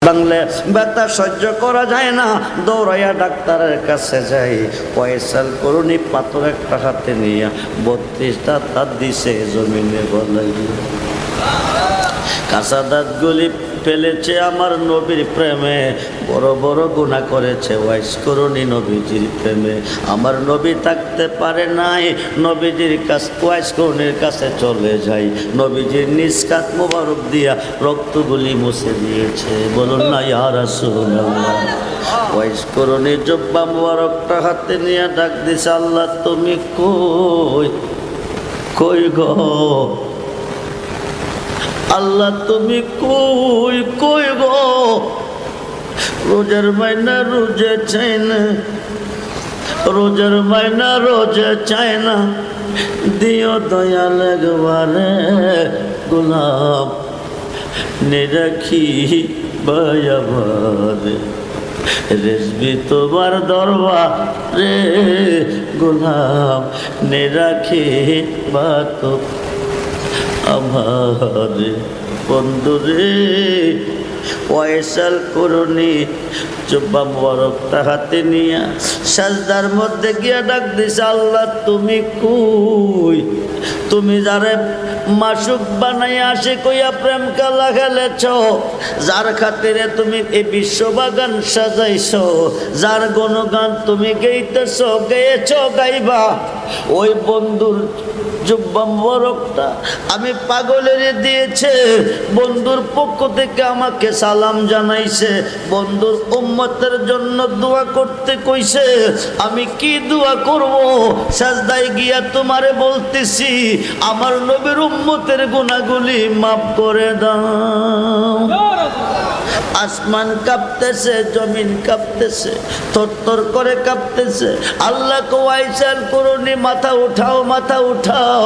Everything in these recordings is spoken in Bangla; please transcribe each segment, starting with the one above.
বাংলা ব্যথা সহ্য করা যায় না, দৌড়াইয়া ডাক্তারের কাছে যাই। পয়সাল করুনি পাথর একটা হাতে নিয়ে 32টা তার দিছে জমিনে বলাই। কাঁচা দাঁতগুলি ফেলেছে আমার নবীর প্রেমে, বড় বড় গুনাহ করেছে ওয়াইস করুনি নবীজির প্রেমে। আমার নবী থাকতে পারে নাই, নবীজির কাছে ওয়াইস করুনির কাছে চলে যাই। নবীজির নিষ্কাত মোবারক দিয়া রক্তগুলি মুছে দিয়েছে। বলুন না ইয়া রাসূলুল্লাহ। ওয়াইস করুনি জুব্বা মোবারকটা হাতে নিয়ে ডাক দিছে, আল্লাহ তুমি কই কই গো আল্লাহ তুমি কই কই গো। রোজার মাইনা রোজে চাই না, রোজার মাইনা রোজে চাই না, দিও দয়াল একবারে গোলাপ নিরাখি বায়াবারে। রেজবি তোমার দরবারে গোলাপ নিরাখি বা তো আমার বন্ধুরে। পয়সাল করুনি জুব্বা মোবারকটা হাতে নিয়া সাজদার মধ্যে গিয়া ডাক দিছে, আল্লাহ তুমি কই। তুমি যারে মাসুক বানাই আসে কইয়া প্রেম খেলা খেলেছ, যার খাতিরে তুমি এই বিশ্ববাগান সাজাইছ, যার গুণগান তুমি গেইতেছ গেয়েছ গাইবা, ওই বন্ধুর জুব্বা মোবারকটা আমি পাগলের দিয়েছে। বন্ধুর পক্ষ থেকে আমাকে সালাম জানাইছে, বন্ধুর উম্মতের জন্য দোয়া করতে কইছে। আমি কি দোয়া করব? সাজদায় গিয়া তোমারে বলতেছি, আমার নবীর উম্মতের গুনাহগুলি মাফ করে দাও। আসমান কাঁপতেছে, জমিন কাঁপতেছে, থরথর করে কাঁপতেছে। আল্লাহ কো ওয়াইসাল করুনি মাথা উঠাও, মাথা উঠাও।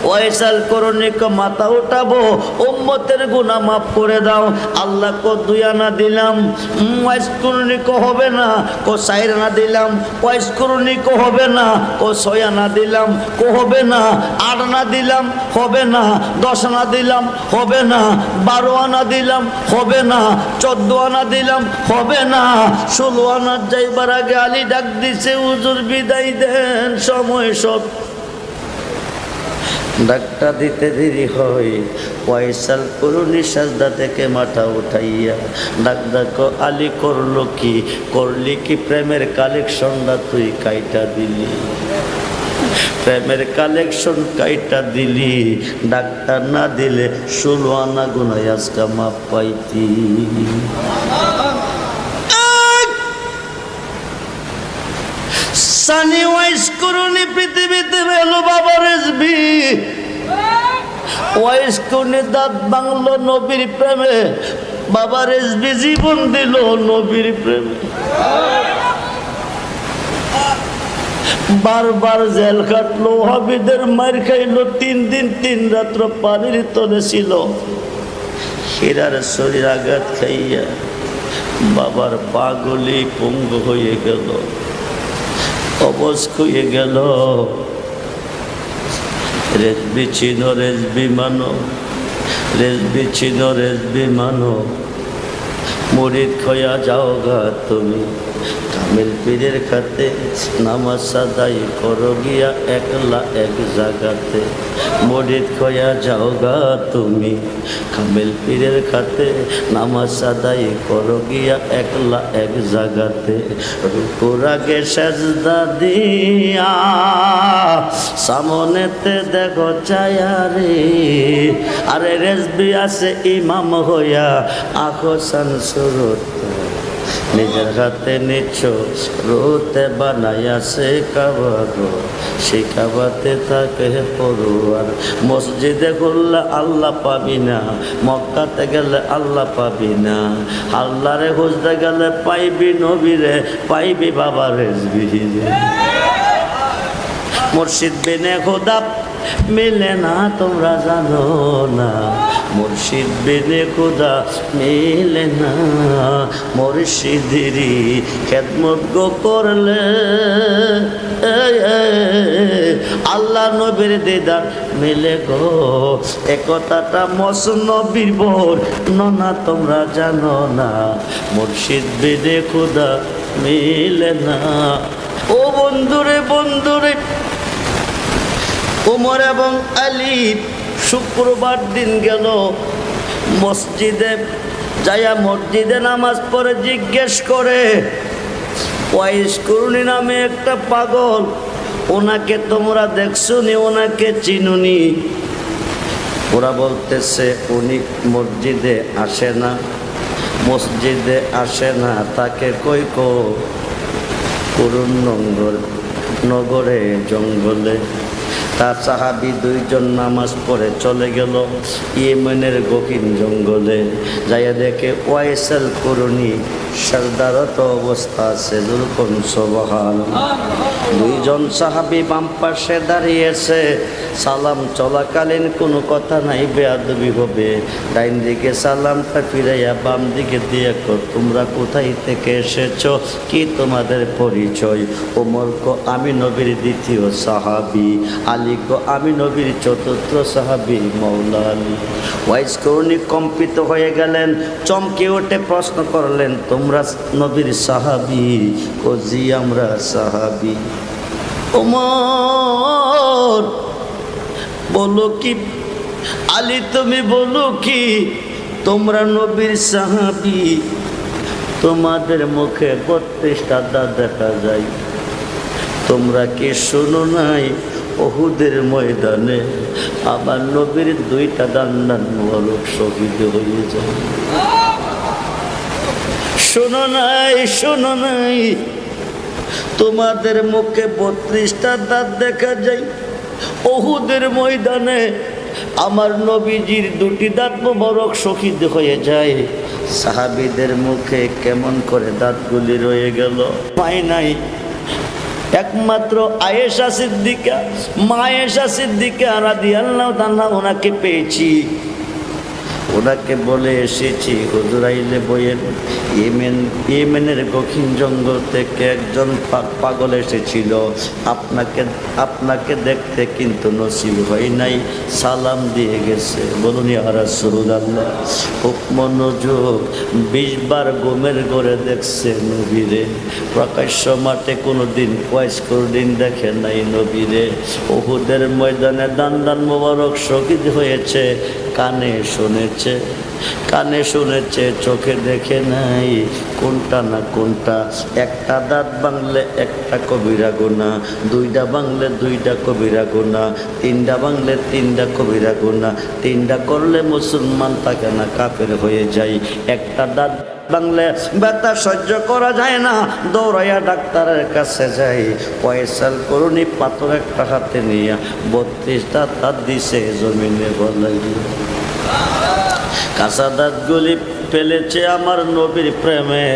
ওয়াইসাল করুনি কো মাথা উঠাবো, উম্মতের গুনাহ মাফ করে দাও। আল্লাহ কো 2 আনা দিলাম, ওয়াইস করুনি কো হবে না, কো 4 আনা দিলাম। ওয়াইস করুনি কো হবে না, কো 6 আনা দিলাম, কো হবে না। 8 আনা দিলাম, হবে না। 10 আনা দিলাম, হবে না। 12 আনা দিলাম, হবে না। 14 আনা দিলাম, হবে না। 16 আনা যাইবার আগে আলী ডাক দিছে, হুজুর বিদায় দেন, সময় সব। ডাকটা দিতে দেরি হয়। পয়সাল করুনি সাজদা থেকে মাথা উঠাইয়া ডাক ডাকো, আলী করলো কি, করলি কি প্রেমের কালেকশনটা তুই কাইটা দিলি, প্রেমের কালেকশন কাইটা দিলি। ডাক্তার না দিলে 16 আনা গুনায় আজকা মাপ পাইতি। সানি ওয়াইস করুনি পৃথিবীতে এলো বাবা রেজবি। ওয়াইস করুনি দাঁত বাংলো নবীর প্রেমে, বাবা রেজবি জীবন দিল নবীর প্রেমে। বারবার জেল কাটলো, হাবিদের মার খাইলো, 3 দিন 3 রাত্র পানির তলে ছিল। হীরার শরীর আঘাত খাইয়া বাবার পাগলি পঙ্গু হয়ে গেল, অবশ হয়ে গেল। রেজবি ছিল রেজবি মানো, রেজবি ছিল রেজবি মানো। মুরিদ খয়া যাও গা তুমি, কামেল পীরের খাতে নামাজ আদায় করো গিয়া একলা এক জায়গাতে। মুরিদ খয়া যাও গা তুমি, কামেল পীরের খাতে নামাজ আদায় করো গিয়া একলা এক জায়গাতে। রুকুর আগে সাজদা দিয়া সামনেতে দেখো চায়ারে, আরে রেজবি আছে ইমাম হইয়া আখো সানসুরত, নিজের হাতে নিচ্ছ রোতে বানাইয়া সে কাবাগো, সে কাবাতে থাকে পড়ুয়ার। মসজিদে ঘুরলে আল্লাহ পাবি না, মক্কাতে গেলে আল্লাহ পাবি না, আল্লাহরে খুঁজতে গেলে পাইবি নবীরে, পাইবি বাবা রেজবি। মুর্শিদ বিনে খোদা মিলে না তোমরা জানো না, মুর্শিদ বিনে খোদা মিলে না, মুর্শিদেরই খেদমত গো করলে আল্লাহ নবীর দিদার মিলে গো। এ কথাটা মসনবীর বোর না তোমরা জানো না, মুর্শিদ বিনে খোদা মিলে না। ও বন্ধুরে বন্ধুরে, ওমর এবং আলী শুক্রবার দিন গেল মসজিদে, যাইয়া মসজিদে নামাজ পড়ে জিজ্ঞেস করে, ওয়াইস করুনি নামে একটা পাগল, ওনাকে তোমরা দেখছনি, ওনাকে চিনুনি? ওরা বলতেছে উনি মসজিদে আসে না, মসজিদে আসে না, তাকে কই কো করুন নগরে জঙ্গলে। তার সাহাবি দুইজন নামাজ পড়ে চলে গেল ইয়েমেনের গহীন জঙ্গলে, যাইয়া দেখে ওয়াইসাল করুনি সাজদারত অবস্থা আছে। দুরকম সুবহানাল্লাহ। দুইজন সাহাবি বাম পাশে দাঁড়িয়েছে, সালাম চলাকালীন কোনো কথা নাই, বেয়াদবি হবে। ডাইন দিকে সালামটা ফিরাইয়া বাম দিকে দিয়ে তোমরা কোথায় থেকে এসেছো, কি তোমাদের পরিচয়? ওমর কো আমি নবীর দ্বিতীয় সাহাবি, আলী কো আমি নবীর চতুর্থ সাহাবি মওলা আলী। ওয়াইস করুনি কম্পিত হয়ে গেলেন, চমকে উঠে প্রশ্ন করলেন, তোমরা নবীর সাহাবি? কো জি আমরা সাহাবি। ওমর বলো কি? আলী তুমি বলো কি তোমরা নবীর সাহাবি? তোমাদের মুখে 32টা দাঁত দেখা যায়। তোমরা কি শুনো নাই উহুদের ময়দানে আবার নবীর 2টা দান্দান মোবারক শহীদ হয়ে যায়? শোনো নাই, শোনো নাই, তোমাদের মুখে 32টা দাঁত দেখা যায়, উহুদের ময়দানে আমার নবীজির 2টি দাঁত মোবারক শহীদ হয়ে যায়। সাহাবীদের মুখে কেমন করে দাঁতগুলি রয়ে গেল? পাই নাই। একমাত্র আয়েশা সিদ্দিকা, মা আয়েশা সিদ্দিকা রাদিয়াল্লাহু তাআলা ওনাকে পেয়েছি। ওনাকে বলে এসেছি, হুজুর আইলে বইয়ের ইয়েমেনের গহীন জঙ্গল থেকে একজন পাগল এসেছিল, আপনাকে দেখতে কিন্তু নসিব হয় নাই, সালাম দিয়ে গেছে। বলুন ইয়া রাসূলুল্লাহ। খুব মনোযোগ, 20 বার ঘুমের ঘরে দেখছে নবীরে, প্রকাশ্য মাঠে কোনোদিন ওয়াইস কোনদিন দেখে নাই নবীরে। উহুদের ময়দানে দান্দান মোবারক শহীদ হয়েছে, কানে শুনেছে, কানে শুনেছে, চোখে দেখে নাই। কোনটা না কোনটা? একটা দাঁত ভাঙলে একটা কবিরা গুনাহ, 2টা ভাঙলে 2টা কবিরা গুনাহ, 3টা ভাঙলে 3টা কবিরা গুনাহ। 3টা করলে মুসলমান থাকে না, কাফের হয়ে যায়। একটা দাঁত ভাঙলে ব্যথা সহ্য করা যায় না, দৌড়াইয়া ডাক্তারের কাছে যাই। পয়সাল করুনি পাথর একটা হাতে নিয়ে 32টা দাঁত দিছে জমিনে বলাই। কাঁচা দাঁতগুলি ফেলেছে আমার নবীর প্রেমে,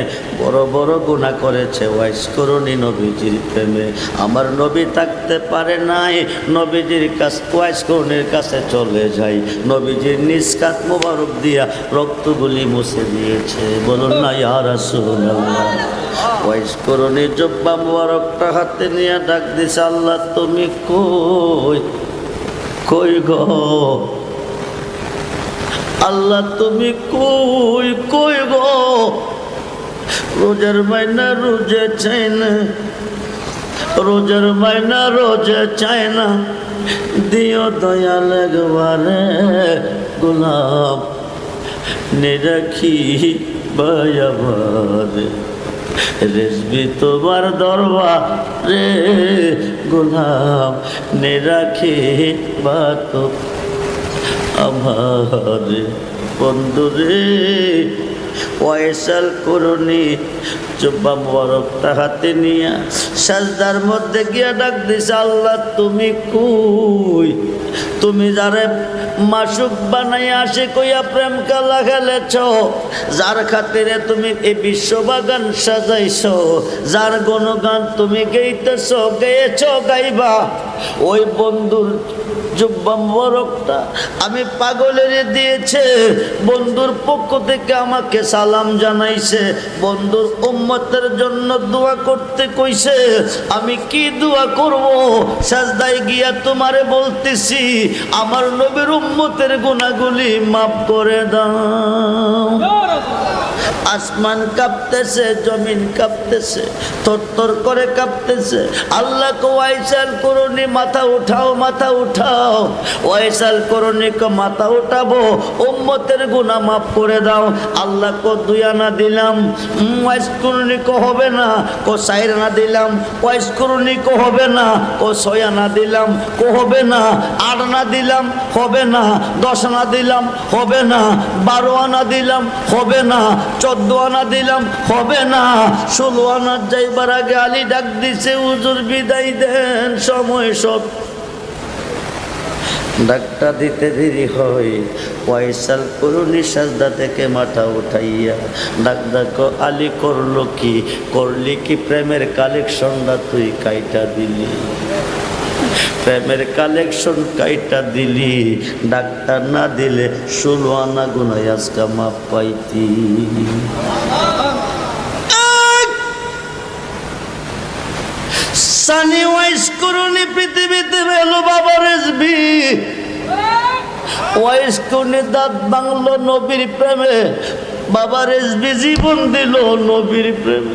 বড় বড় গুনাহ করেছে ওয়াইস করুনি নবীজির প্রেমে। আমার নবী থাকতে পারে নাই, নবীজির কাছে ওয়াইস করুনির কাছে চলে যাই, নবীজির নিষ্কাত মোবারক দিয়া রক্তগুলি মুছে দিয়েছে। বলুন না ইয়া রাসূলুল্লাহ। ওয়াইস করুনি জব্বা মোবারকটা হাতে নিয়ে ডাক দিছে, আল্লাহ তুমি কই, কই গো আল্লাহ তুমি কই, কই গো? রোজার মাইনা রোজে চাই না, রোজার মাইনা রোজে চাই না, দিও দয়াল একবারে গোলাম নিরাখি বায়াবারে, রেজবি তোমার দরবারে গোলাম নিরাখি বা তো আমার বন্ধুরে। ওয়াইসাল করুনি জুব্বা মোবারকটা হাতে নিয়ে সাজদার মধ্যে গিয়া ডাক দিছে, আল্লাহ তুমি কই? তুমি যারে মাসুক বানাই আসে কইয়া প্রেম খেলা খেলেছ, যার খাতিরে তুমি এই বিশ্ববাগান সাজাইছ, যার গুণগান তুমি গেইতেছ, গেয়েছ, গাইবা, ওই বন্ধুর জুব্বা মোবারকটা আমি পাগলের দিয়েছে, বন্ধুর পক্ষ থেকে আমাকে সালাম জানাইছে, বন্ধুর উম্মতের জন্য দোয়া করতে কইছে। আমি কি দোয়া করব? সাজদায় গিয়া তোমারে বলতেছি আমার নবীর উম্মতের গুনাহগুলি মাফ করে দাও। আসমান কাঁপতেছে, জমিন কাঁপতেছে, থরথর করে কাঁপতেছে। আল্লাহ কো ওয়াইসাল করুনি, মাথা উঠাও, মাথা উঠাও। ওয়াইসাল করুনি কো মাথা উঠাবো, উম্মতের গুনাহ মাফ করে দাও। আল্লাহ কো 2 আনা দিলাম, ওয়াইস করুনি কো হবে না, কো 4 আনা দিলাম। ওয়াইস করুনি কো হবে না, কো 6 আনা দিলাম, কো হবে না। 8 আনা দিলাম, হবে না। 10 আনা দিলাম, হবে না। 12 আনা দিলাম, হবে না। 14 আনা দিলাম, হবে না। 16 আনা যাইবার আগে আলী ডাক দিছে, হুজুর বিদায় দেন, সময় সব। ডাকটা দিতে দেরি হয়, ওয়াইসাল করুনি সাজদা থেকে মাথা উঠাইয়া ডাক ডাকো, আলী করলো কি? করলি কি প্রেমের কালেকশনটা তুই কাইটা দিলি, প্রেমের কালেকশন কাইটা দিলি। ডাক্তার না দিলে 16 আনা গুনাহ আজকে মাপ পাইতি। সানি ওয়াইস করুনি পৃথিবীতে এলো বাবা রেজবি, ওয়াইস করুনি দাঁত বাংলো নবীর প্রেমে, বাবা রেজবি জীবন দিল নবীর প্রেমে।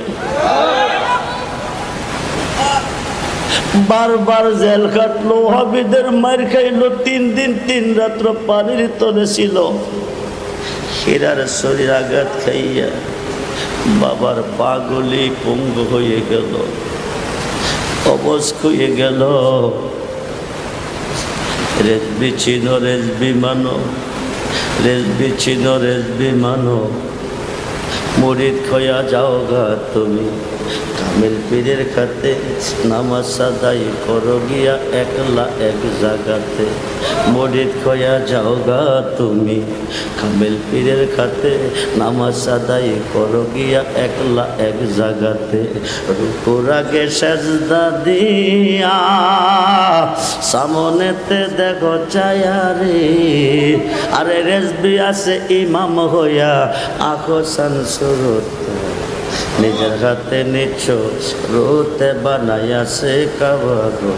বারবার জেল কাটলো, হাবিদের মার খাইলো, 3 দিন 3 রাত্র পানির তলে ছিল। হীরার শরীর আঘাত খাইয়া বাবার পাগলি পঙ্গু হয়ে গেল, অবশ হয়ে গেল। রেজবি চিনো, রেজবি মানো, রেজবি চিনো, রেজবি মানো। মুরিদ খয়া যাও গা তুমি, কামেল পীরের খাতে নামাজ আদায় করো গিয়া একলা এক জায়গাতে। মুরিদ খয়া যাও গা তুমি, কামেল পীরের খাতে নামাজ আদায় করো গিয়া একলা এক জায়গাতে। রুকুর আগে সাজদা দিয়া সামনেতে দেখো চায়া রে, আরে রেজবি আছে ইমাম হইয়া আখো সানসুরত, নিজের হাতে নিচ্ছ রোতে বানাইয়া সে কাবা গো,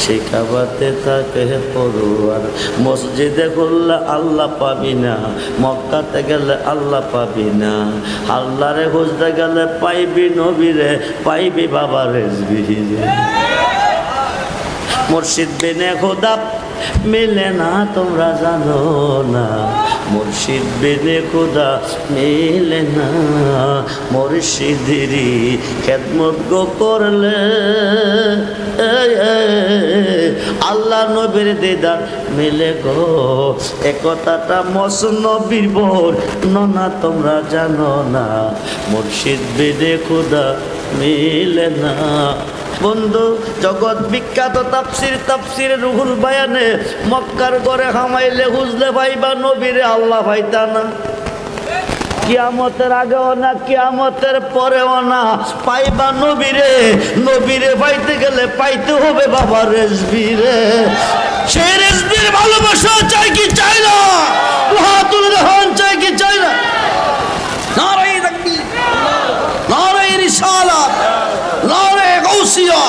সে কাবাতে থাকে পড়ুয়ার। মসজিদে ঘুরলে আল্লাহ পাবি না, মক্কাতে গেলে আল্লাহ পাবি না, আল্লাহরে খুঁজতে গেলে পাইবি নবীরে, পাইবি বাবা রেজবি। মুর্শিদ বিনে খোদা মিলে না তোমরা জানো না, মুর্শিদ বিনে খোদা মিলে না। মুর্শিদেরই খেদমত গো করলে আল্লাহ নবীর দিদার মিলে গো। একথাটা মসনবীর বোর না তোমরা জানো না, মুর্শিদ বিনে খোদা মিলে না। বন্ধু, জগৎ বিখ্যাত তাফসির রুহুল বায়ানে মক্কার ঘরে হামাইলে হুজলে ভাইবা নবীরে আল্লাহ ভাইতা না। কিয়ামতের আগেও না, কিয়ামতের পরেও না, পাইবা নবীরে। নবীরে পাইতে গেলে পাইতে হবে বাবা রেজবিরে। সেই রেজবির ভালোবাসা চাই কি চাই না? হাতুল রহমান চাই কি চাই না? নারাই তাকবীর, নারাই রিসালাত, নারে গাউসিয়া,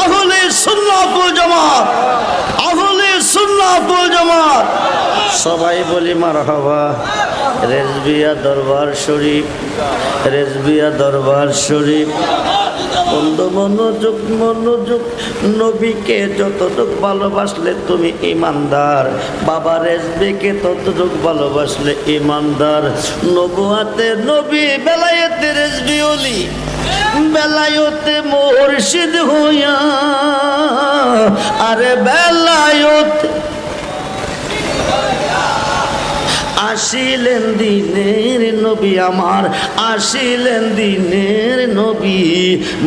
আহলে সুন্নাত ওয়াল জামাত, আহলে সুন্নাত ওয়াল জামাত। সবাই বলি মারহাবা। রেজবিয়া দরবার শরীফ, রেজবিয়া দরবার শরীফ। বন্ধু মনোযোগ, মনোযোগ। নবীকে যতটুক ভালোবাসলে তুমি ইমানদার, বাবা রেজবিকে ততটুক ভালোবাসলে ইমানদার। নবুয়াতে নবী, বেলায়েতে রেজবি ওলি, বেলায়েতে মুর্শিদ হইয়া, আরে বেলায়েতে আসিলেন দিনের নবী আমার, আসিলেন দিনের নবী।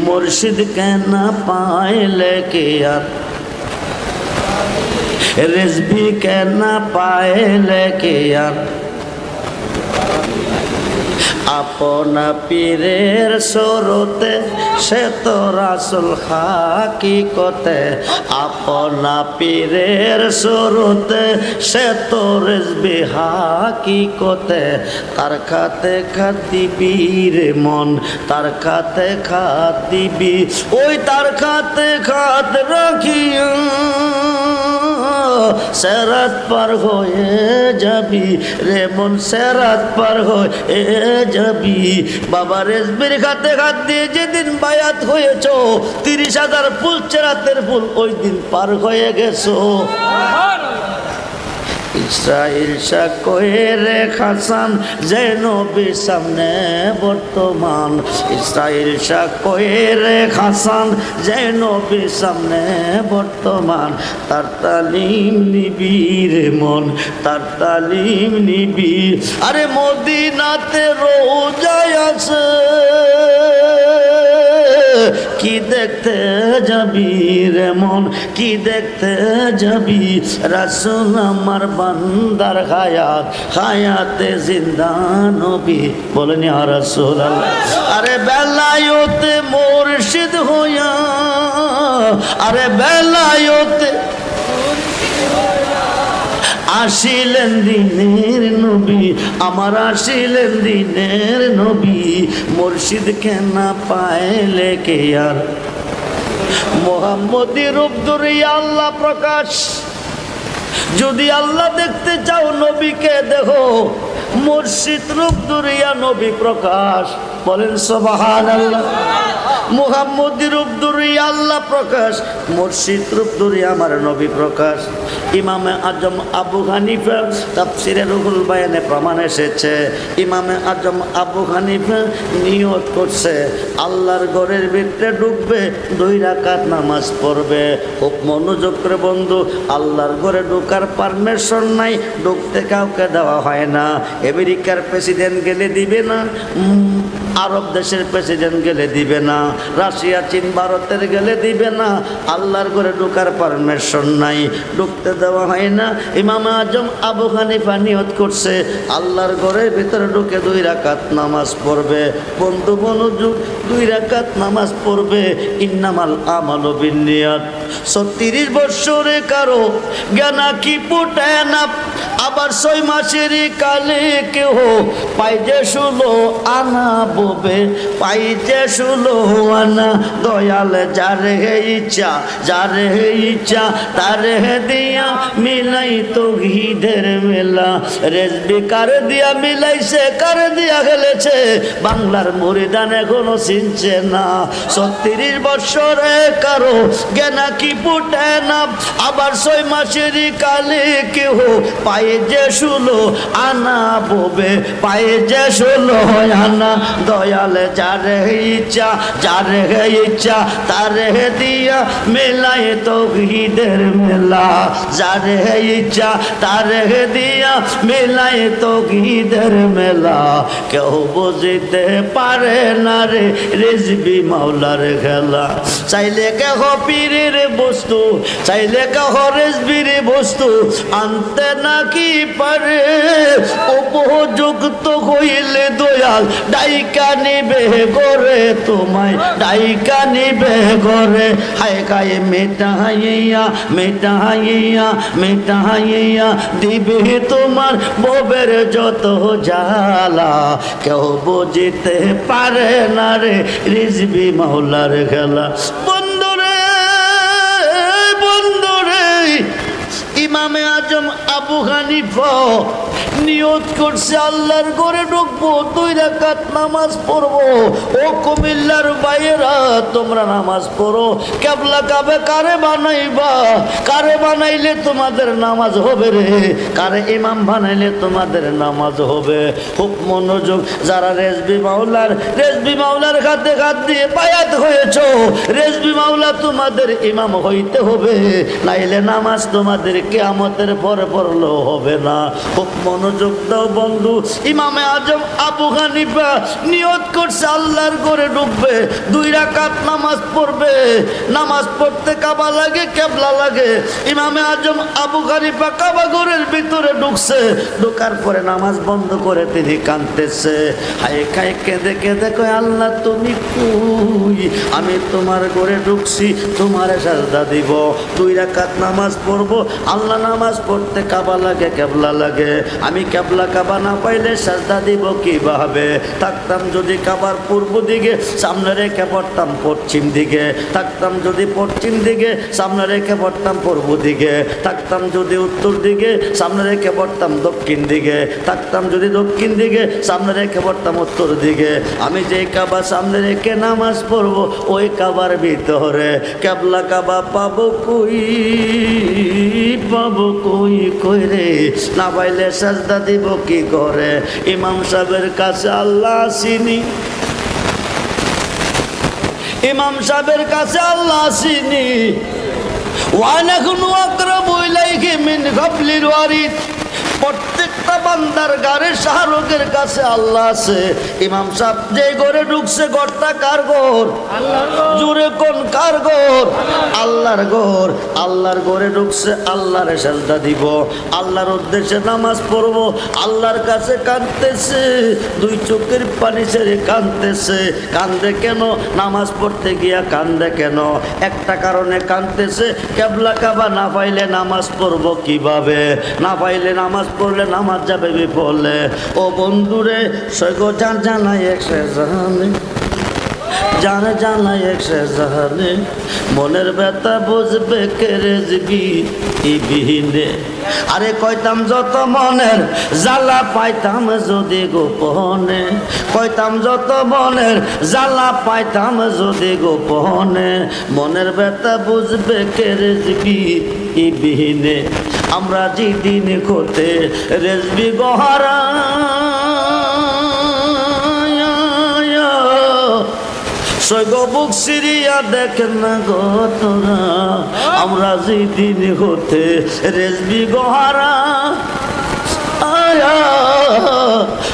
মুর্শিদ কেন পাইলে কে আর, রেজবি কেন পাইলে কে আর। আপনা পীরের সরতে সে তো রাসূল হাকিকতে আপনা পীরের সরতে সে তো রেজবি হাকিকতে তার খাতে খাত দিবি রে মন তার খাতে খাত দিবি ওই তার খাতে খাত রাখিয়া সেরাত পার হয়ে যাবি রে মন সেরাত পার হয়ে যাবি বাবা রেজবির খাতে খাত দিয়ে যেদিন বায়াত হয়েছ 30,000 ফুল চেরাতের ফুল ওই দিন পার হয়ে গেছো ইসরাইল শাহ কয়ে রে হাসান যে নবী সামনে বর্তমান ইসরাইল শাহ কয়ে রে হাসান যে নবী সামনে বর্তমান তার তালিম নিবি রে মন তার তালিম নিবি আরে মদিনাতে রোজায় আছে কি দেখতে যাবি রে মন কি দেখতে যাবি রাসূল আমার বান্দার হায়াত হায়াতে জিন্দা নবী বলেন ইয়া রাসূলুল্লাহ আরে বেলায়েতে মুর্শিদ হইয়া আরে বেলায়েতে আসিলেন দিনের নবী আমার আসিলেন দিনের নবী মুর্শিদ কেনা পাইলে কে আর মোহাম্মদী রূপ ধরিয়া আল্লাহ প্রকাশ যদি আল্লাহ দেখতে চাও নবীকে দেখো মুর্শিদ রূপ ধরিয়া নবী প্রকাশ বলেন সুবহানাল্লাহ মুহাম্মদী রূপ ধরিয়া আল্লাহ প্রকাশ মুর্শিদ রূপ ধরিয়া আমার নবী প্রকাশ ইমামে আজম আবু হানিফা তাফসিরে রুহুল বায়ানে প্রমাণ এসেছে ইমামে আজম আবু হানিফা নিয়ত করছে আল্লাহর ঘরের ভিতরে ঢুকবে 2 রাকাত নামাজ পড়বে খুব মনোযোগ করে বন্ধু আল্লাহর ঘরে ঢোকার পারমিশন নাই ঢুকতে কাউকে দেওয়া হয় না আমেরিকার প্রেসিডেন্ট গেলে দিবে না আরব দেশের প্রেসিডেন্ট গেলে দিবে না রাশিয়া চীন ভারতের গেলে দিবে না আল্লাহর ঘরে ঢোকার পারমিশন নাই ঢুকতে দেওয়া হয় না ইমাম আজম আবু হানিফা নিয়ত করছে আল্লাহর ঘরের ভিতরে ঢুকে 2 রাকাত নামাজ পড়বে বন্ধু মনোযোগ 2 রাকাত নামাজ পড়বে ইন্নামাল আমালু বিন্নিয়াত 36 বছরে কারো জ্ঞানা কি ফুটে না আবার 6 মাসের কালে কেহ পাইজে 16 আনা ববে পাইজে 16 আনা দয়াল যারে ইচ্ছা তারে দিয়া মিলাই তো ঘিদের মেলা রেজবি কার দিয়া মিলাইছে কার দিয়া খেলেছে বাংলার মুরিদান এখনো চিনছে না 36 বছরে কারো জ্ঞানা কি ফুটে না আবার 6 মাসের কালে কেহ পায়ে যে 16 আনা ববে পায়ে যে 16 আনা দয়াল যারে ইচ্ছা তারে দিয়া মেলাই তো ঘিদের মেলা যারে ইচ্ছা তারে দিয়া মেলাই তো ঘিদের মেলা কেউ বুঝিতে পারে না রে রেজবি মাওলার খেলা চাইলে কেহ পীরের বস্তু চাইলে কেহ রেজবির বস্তু আনতে নাকি পারে উপযুক্ত হইলে দয়াল ডাইকা নিবে গরে তোমায় ডাইকা নিবে গরে হায় গায়ে মেটাইয়া দিবে তোমার ববের যত জ্বালা কেউ বুঝিতে পারে না রে রিজবি মাওলার খেলা ইমামে আজম আবু হানিফা নিয়ত করছে আল্লাহর ঘরে ঢুকবো 2 রাকাত নামাজ পড়বো ও কুমিল্লার বাইরা তোমরা নামাজ পড়ো কেবলা কাবে কারে বানাইবা কারে বানাইলে তোমাদের নামাজ হবে রে কারে ইমাম বানাইলে তোমাদের নামাজ হবে খুব মনোযোগ যারা রেজবি মাওলার খাতে খাত দিয়ে বায়াত হয়েছো রেজবি মাওলা তোমাদের ইমাম হইতে হবে নাইলে নামাজ তোমাদের কিয়ামতের পরে পড়লেও হবে না খুব মনোযোগ দাও বন্ধু। ইমামে আজম আবু হানিফা নিয়ত করছে আল্লাহর ঘরে ঢুকবে, 2 রাকাত নামাজ পড়বে। নামাজ পড়তে কাবা লাগে, কেবলা লাগে। ইমামে আজম আবু হানিফা কাবা ঘরের ভিতরে ঢুকছে, ঢোকার পরে নামাজ বন্ধ করে তিনি কাঁদতেছে, হায় খায় কেঁদে কেঁদে কয় আল্লাহ তুমি কই? আমি তোমার ঘরে ঢুকছি, তোমার সাজদা দিব, 2 রাকাত নামাজ পড়বো। আল্লাহ নামাজ পড়তে কাবা লাগে, কেবলা লাগে। আমি কেবলা কাবা না পাইলে সাজদা দিব কিভাবে? থাকতাম যদি কাবার পূর্ব দিকে, সামনে রেখে পড়তাম পশ্চিম দিকে। থাকতাম যদি পশ্চিম দিকে, সামনে রেখে পড়তাম পূর্ব দিকে। থাকতাম যদি উত্তর দিকে, সামনে রেখে পড়তাম দক্ষিণ দিকে। থাকতাম যদি দক্ষিণ দিকে, সামনে রেখে পড়তাম উত্তর দিকে। আমি যে কাবা সামনে রেখে নামাজ পড়বো, ওই কাবার ভিতরে কেবলা কাবা পাবো কই? পাবো কই কই রে? না পাইলে সাজদা দিব কি করে? ইমাম সাহেবের কাছে আল্লাহ আসিনি, ইমাম সাহেবের কাছে আল্লাহ আসিনি। ওয়ানাকুনু আকরাবু ইলাইহি মিন গাবলিল ওয়ারিদ। প্রত্যেকটা বান্দার গাড়ির শাহরুখের কাছে আল্লাহ আছে। ইমাম সাহেব যে ঘরে ঢুকছে, ঘরটা কার ঘর? জোরে কোন কার ঘর? আল্লাহর ঘর। আল্লাহর ঘরে ঢুকছে, আল্লাহর সাজদা দিব, আল্লাহর উদ্দেশ্যে নামাজ পড়বো। আল্লাহর কাছে কাঁদতেছে, 2 চোখের পানি ছেড়ে কাঁদতেছে। কান্দে কেন? নামাজ পড়তে গিয়া কান্দে কেন? একটা কারণে কাঁদতেছে, কেবলা কাবা না পাইলে নামাজ পড়বো কিভাবে? না পাইলে নামাজ পড়লে নামাজ যাবে বিফলে। ও বন্ধুরে, সৈগো জান জানাই একশে জানে, জানে জানাই একশে জানে, মনের ব্যথা বুঝবে কে রেজবি বিহীনে। আরে কইতাম যত মনের জ্বালা পাইতাম যদি গোপনে, কইতাম যত মনের জ্বালা পাইতাম যদি গোপনে, মনের ব্যথা বুঝবে কে রেজবি বিহীনে। আমরা যেদিন করতে রেজবি গহারা, সৈগো বুক সিরিয়া দেখেন না গো তোরা। আমরা যেদিন হতে রেজবি গহারা,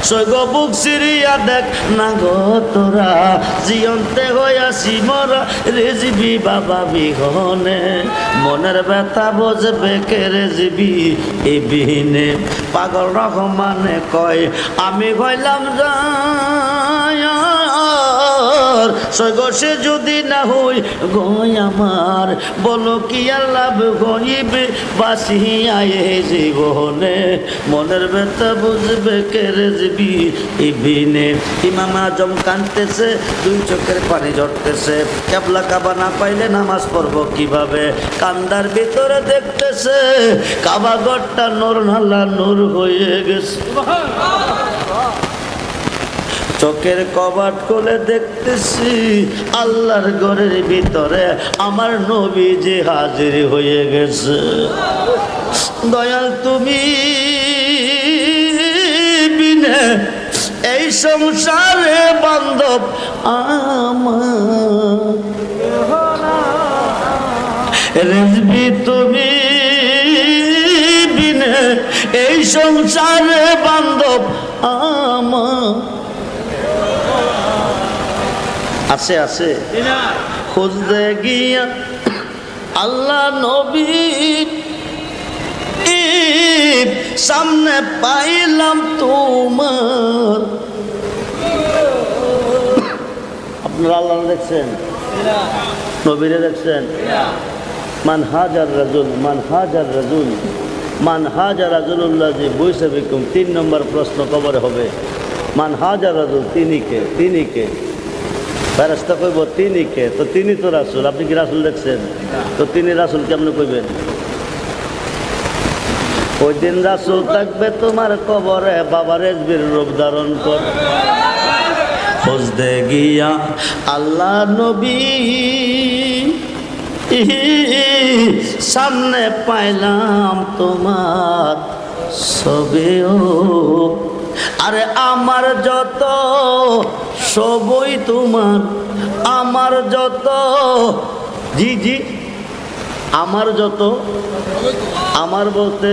সৈগো বুক সিরিয়া দেখ না গো তোরা। জিয়ন্তে হইয়াছি মরা রেজবি বাবা বিহনে, মনের ব্যথা বুঝবে কে রেজবি এ বিহীনে। পাগল রহমানে কয় আমি হইলাম সৈগো সে যদি না হই গই আমার, বলো কি আল্লাহ গইবে বাসিয়া এ জীবনে, মনের ব্যথা বুঝবে কে রেজবি বিহীনে। ইমাম আজম কাঁদতেছে, 2 চোখের পানি ঝরতেছে। কেবলা কাবা না পাইলে নামাজ পড়বো কিভাবে? কান্দার ভিতরে দেখতেছে কাবা ঘরটা নূর নালা নূর হয়ে গেছে। চোখের কবাট খুলে দেখতেছি আল্লাহর ঘরের ভিতরে আমার নবীজি হাজির হয়ে গেছে। দয়াল তুমি বিনে এই সংসারে বান্ধব আমার, রেজবি তুমি বিনে এই সংসারে বান্ধব আমার। আছে আছে খুঁজতে গিয়া আল্লাহ নবী সামনে পাইলাম তোমার। আপনারা আল্লাহ দেখছেন, নবীরে দেখছেন? মান হাজার রাজুল, মান হাজার রাজুল, মান হাজার রাজুল্লাহ যে বৈশা বিকুম। 3 নম্বর প্রশ্ন কবরে হবে, মান হাজার রাজুল, তিনি কে? তিনি কে? ফেরেশতা কইব তিনি কে? তো তিনি তো রাসূল। আপনি কি রাসূল দেখছেন? তো তিনি রাসূল কেমনে কইবেন? ওই দিন রাসূল থাকবে তোমার কবরে, বাবা রেজবির রূপ ধারণ কর। খুঁজতে গিয়া আল্লাহ নবী সামনে পাইলাম তোমার ছবিও। আরে আমার যত সবই তোমার, আমার যত, জি জি, আমার যত, আমার বলতে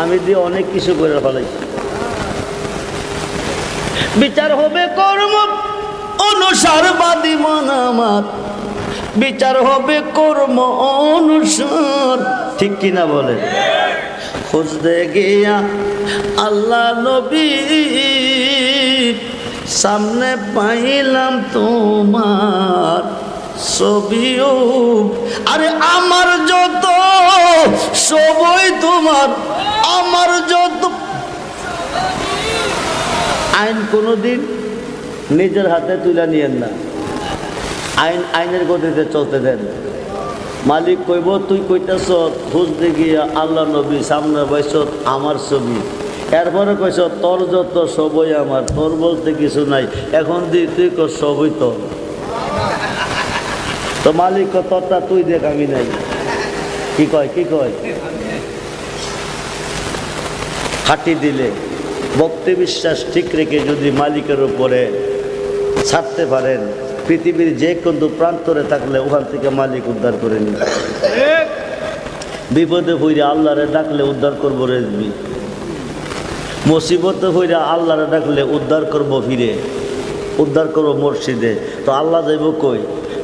আমি দিয়ে অনেক কিছু করে ফেলাইছি। বিচার হবে কর্ম অনুসারবাদী মন আমার, বিচার হবে কর্ম অনুসার, ঠিক কিনা বলে? খুঁজতে গিয়া আল্লাহ নবী সামনে পাইলাম তোমার ছবিও, আরে আমার যত সবই তোমার, আমার যত। আইন কোনোদিন নিজের হাতে তুলে নিয়েন না, আইন আইনের গতিতে চলতে দেন। মালিক কইব তুই কইতেছ খুঁজতে গিয়া আল্লাহ নবী সামনে বয়স আমার ছবি, এরপরে কইস তোর যত সবই আমার, তোর বলতে কিছু নাই, এখন তুই কর সবই তোর। তো মালিক তোরটা তুই দেখ আমি নাই, কি কয় কি কয়? খাটি দিলে ভক্তি বিশ্বাস ঠিক রেখে যদি মালিকের উপরে ছাড়তে পারেন, পৃথিবীর যে কোনো প্রান্তরে থাকলে ওখান থেকে মালিক উদ্ধার করে নিবে। বিপদে হইরা আল্লাহরে ডাকলে উদ্ধার করবো রেজবি, মুসিবতে হইরা আল্লাহরে ডাকলে উদ্ধার করবো ফিরে, উদ্ধার করবো মসজিদে। তো আল্লাহ যাইব কই?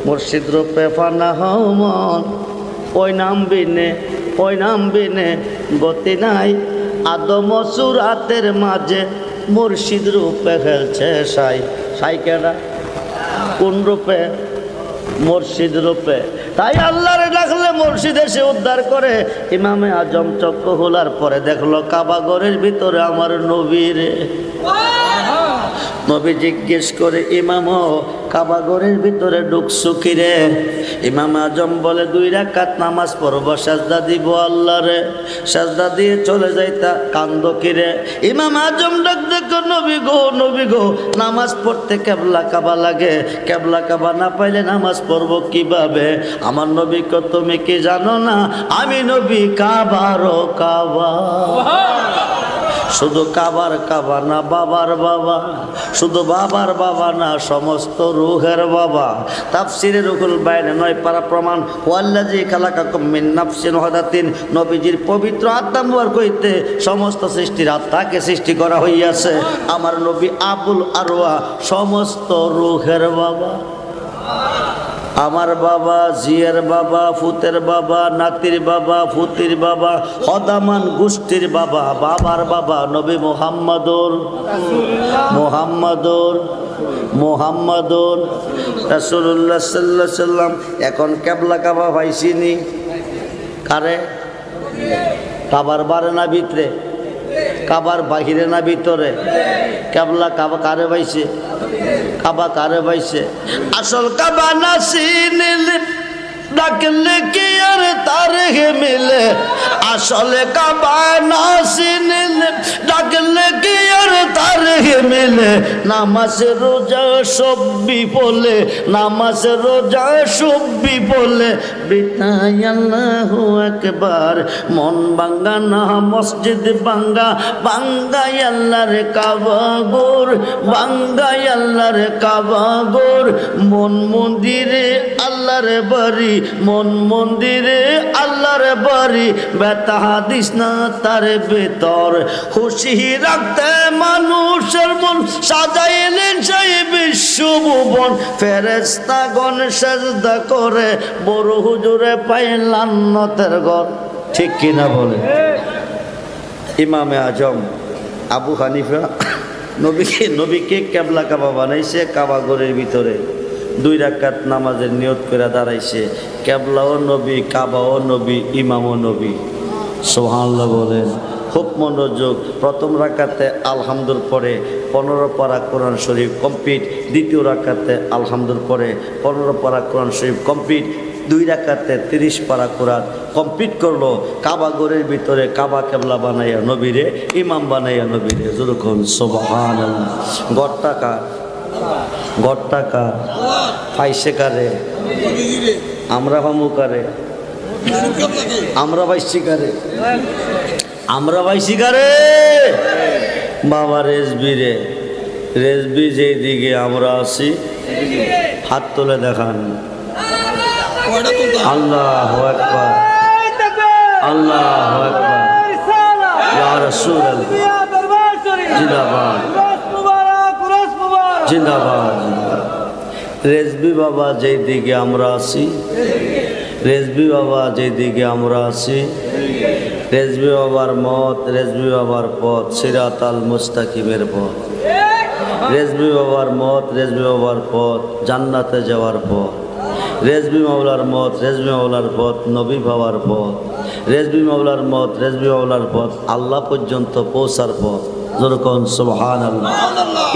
মসজিদ রূপে ফানা হও মন, ওই নাম বিনে গতি নাই, আদম সুরাতের মাঝে মুর্শিদ রূপে খেলছে সাই। সাই কেডা? কোন রূপে? মুর্শিদ রূপে। তাই আল্লাহরে ডাকলে মুর্শিদ এসে উদ্ধার করে। ইমামে আজম চক্ষু খোলার পরে দেখলো কাবা ঘরের ভিতরে আমার নবীরে। নবী জিজ্ঞেস করে ইমাম কাবা ঘরের ভিতরে ঢুকছো কি রে? ইমাম আজম বলে 2 রাকাত নামাজ পড়ব, সাজদা দিব আল্লাহরে। সাজদা দিয়ে চলে যাইতা কান্দ কি রে? ইমাম আজম ডাক দেখো নবী গো নামাজ পড়তে কেবলা কাবা লাগে, কেবলা কাবা না পাইলে নামাজ পড়ব কিভাবে? আমার নবী কো তুমি কি জানো না আমি নবী কাবারও কাবা। শুধু কাবার কাবা না বাবার বাবা, শুধু বাবার বাবা না সমস্ত রূহের বাবা। তাফসিরে রুহুল বাইন 9 পারা প্রমাণ, ওয়াল্লাযী খালাকাকুম মিন নাফসিন ওয়াহিদাতিন, নবীজির পবিত্র আত্মা মুবারক হইতে সমস্ত সৃষ্টির আত্মাকে সৃষ্টি করা হইয়াছে। আমার নবী আবুল আরওয়া সমস্ত রূহের বাবা। আমার বাবা, জিয়ার বাবা, ফুতের বাবা, নাতির বাবা, ফুতির বাবা, হদামান গোষ্ঠীর বাবা, বাবার বাবা নবী মুহাম্মাদুর রাসূলুল্লাহ সাল্লাল্লাহু আলাইহি সাল্লাম। এখন কেবলা কাবা পাইছিনি কারে? কাবার বারে না ভিতরে? কাবার বাহিরে না ভিতরে? কেবলা কাবা কারে পাইছে? কাবা কারে পাইছে? আসল কাবা না চিনিলে ডাকলে কি আর তার হে মিলে, আসলে কাবা না চিনিলে ডাকলে কি আর তার হে মিলে। নামাজ রোজা সব বিফলে, নামাজ রোজা সব বিফলে, বিদায় আল্লাহু আকবার। মন বাঙ্গা না মসজিদ বাঙ্গা, বাঙ্গাই আল্লাহর কাবা গোর, বাঙ্গাই আল্লাহর কাবা গোর। মন মন্দিরে আল্লাহর বাড়ি, মন মন্দিরে আল্লাহর বাড়ি, ব্যথা হাদিস না তার ভেতর। খুশি রাখতে মানুষের মন সাজাইলেন সেই বিশ্বভুবন, ফেরেশতাগণ সাজদা করে বড় হুজুরে পাইলেন নতের ঘর। ঠিক কিনা বলে? ইমামে আজম আবু হানিফা নবীকে কেবলা কাবা বানাইছে, কাবা ঘরের ভিতরে 2 রাকাত নামাজের নিয়ত করে দাঁড়াইছে। কেবলাও নবী, কাবাও নবী, ইমামও নবী। সুবহানাল্লাহ বলেন। খুব মনোযোগ। প্রথম রাকাতে আলহামদুর পরে 15 পারা কোরআন শরীফ কমপ্লিট, দ্বিতীয় রাকাতে আলহামদুর পরে 15 পারা কোরআন শরীফ কমপ্লিট, 2 রাকাতে 30 পারা কোরআন কমপ্লিট করলো। কাবা ঘরের ভিতরে কাবা কেবলা বানাইয়া নবীরে ইমাম বানাইয়া নবীরে। যখন সুবহানাল্লাহ। গড়টা কার? পাইছে কারে? আমরা পামু কারে? আমরা পাইছি কারে? আমরা পাইছি কারে? বাবা রেজবি যেই দিকে আমরা আছি হাত তুলে দেখান। আল্লাহু আকবার, আল্লাহু আকবার। রাসূলুল্লাহ জিন্দাবাদ জিন্দাবাদ। রেজবি বাবা যেই দিকে আমরা আছি, রেজবি বাবা যেই দিকে আমরা আছি, রেজবি বাবার মত, রেজবি বাবার পথ সিরাতাল মুস্তাকিমের পথ। রেজবি বাবার মত, রেজবি বাবার পথ জান্নাতে যাওয়ার পথ। রেজবি মাওলার মত, রেজবি মাওলার পথ নবী ভাবার পথ। রেজবি মাওলার মত, রেজবি মাওলার পথ আল্লাহ পর্যন্ত পৌঁছার পথ। যেরকম সুবহানাল্লাহ।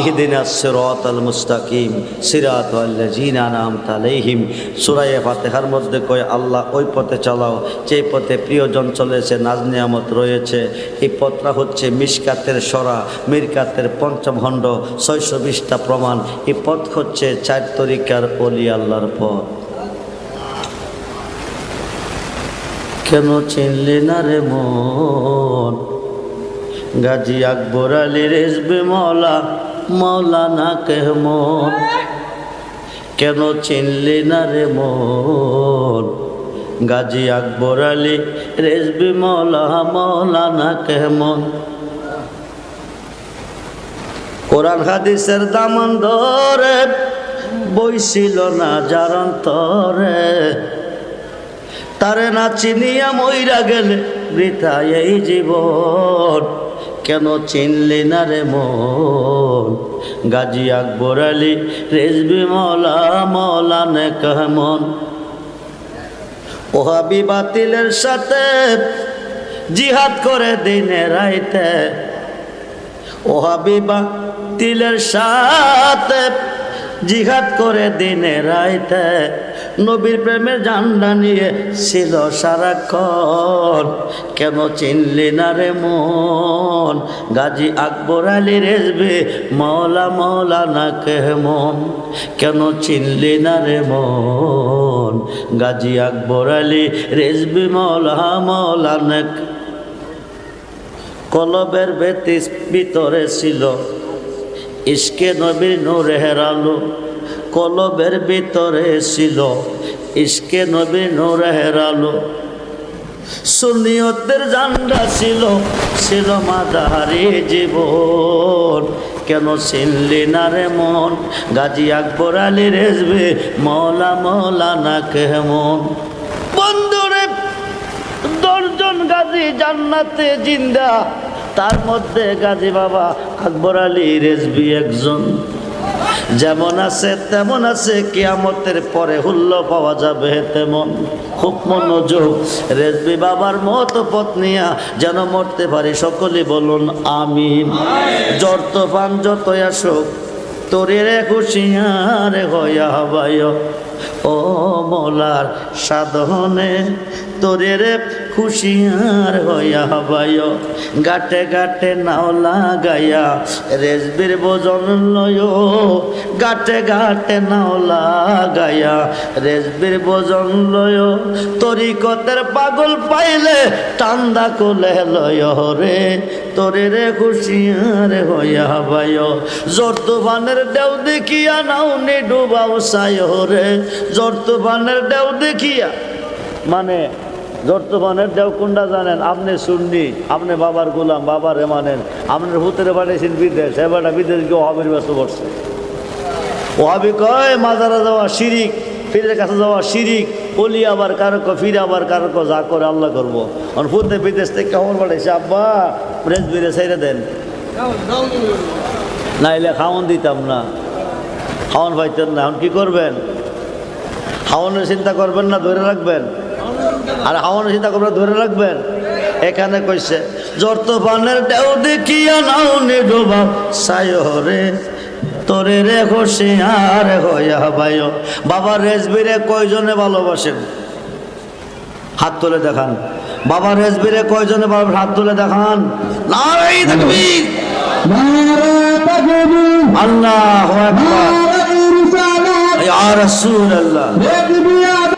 ইহদিনাস সিরাতাল মুস্তাকিম সিরাতাল্লাযিনা আনআমতা আলাইহিম। সূরা ফাতিহার মধ্যে কয় আল্লাহ ওই পথে চালাও যেই পথে প্রিয়জন চলেছে, নাজ নিয়ামত রয়েছে। এই পথটা হচ্ছে মিশকাতের সরা, মিরকাতের পঞ্চম খণ্ড 620টা প্রমাণ। এই পথ হচ্ছে 4 তরিকার ওলি আল্লাহর পথ। কেন চিনলি না রে মন, গাজী আকবর আলী রেজবি মওলা মওলানা কেমন। কেন চিনলি না রে মন, গাজী আকবর আলী রেজবি মওলা মওলানা কেমন। কোরআন হাদিসের দামান ধরে বইছিল না যার অন্তরে, তারে না চিনিয়া মইরা গেলে বৃথা এই জীবন। কেন চিনলি না রে মন, গাজী আকবর আলী রেজবি মওলা মওলানা কেমন। ওহাবি বাতিলের সাথে জিহাদ করে দিনে রাইতে, ওহাবি বাতিলের সাথে জিহাদ করে দিনে রাইতে। নবীর প্রেমের ঝান্ডা নিয়ে ছিল সারাক্ষণ। কেন চিনলি না রে মন, গাজী আকবর আলী রেজবি মওলা মওলানা কেমন। কেন চিনলি না রে মন, গাজী আকবর আলী রেজবি মওলা মওলানা। কলবের ভিতরে ছিল ইশকে নবীর নূরের আলো, কলবের ভিতরে ছিল ইশকে নবীর নূরের আলো। সুন্নিয়তের ঝান্ডা ছিল ছিল মাদারি জীবন। কেন চিনলি না রে মন, গাজী আকবর আলী রেজবি মওলা মওলানা কেমন। বন্ধুরে 10 জন গাজী জান্নাতে জিন্দা, তার মধ্যে গাজী বাবা আকবর আলী রেজবি একজন। যেমন আছে তেমন আছে, কিয়ামতের পরে হুল্ল পাওয়া যাবে তেমন। খুব মনোযোগ, রেজবি বাবার মতো পত্নিয়া যেন মরতে পারি, সকলে বলুন আমিন। জ্বর তুফান যতই আসুক তোরে রে খুশিয়ার হইয়া বায়, ও মৌলার সাধনে তোরে রে খুশিয়ার হইয়া বায়। গাটে গাটে নাও লাগাইয়া রেজবির বোজন লয়, গাটে গাটে নাও লাগাইয়া রেজবির বোজন লয়। তরিকতের পাগল পাইলে টান্দা কোলে লয় রে, তোরে রে খুশিয়ার হইয়া বায়। জোর তুফানের ঢেউ দেখিয়া নাও নি ডুবাও সায় রে, জোর তুফানের ঢেউ দেখিয়া। মানে জোর তুফানের ঢেউ কোনটা জানেন? আপনি সুন্নি, আপনি বাবার গোলাম, বাবারে মানেন। আপনার হুতেরে পাঠিয়েছেন বিদেশ, এবারটা বিদেশ গিয়ে ওহাবির ব্যস্ত পড়ছে। ওহাবি কয় মাজারে যাওয়া শিরিক, ফিরের কাছে যাওয়া শিরিক, বলি আবার কারক ফিরে আবার কারক, যা করে আল্লাহ করবো। হুতে বিদেশ থেকে খবর পাঠাইছে, আব্বা রেজবিরে ছেড়ে দেন, নাইলে খাওয়ান দিতাম না। খাওয়ান পাইতেন না, এখন কি করবেন? খাওয়ানোর চিন্তা করবেন না ধরে রাখবেন? আর খাওয়ানোর চিন্তা করবেন ধরে রাখবেন? এখানে কইছে জ্বর তুফানের ঢেউ দেখিয়া নাও নি ডোবা সায় রে, তোরে রে খুশিয়ার হইয়া বায়। বাবা রেজবিরে কয়জনে ভালোবাসেন? হাত তুলে দেখান। বাবা রেজবিরে কয়জনে হাত তুলে দেখান। নারে তাকবীর, নারে তাকবীর, আল্লাহু আকবার, ইয়া রাসূলুল্লাহ।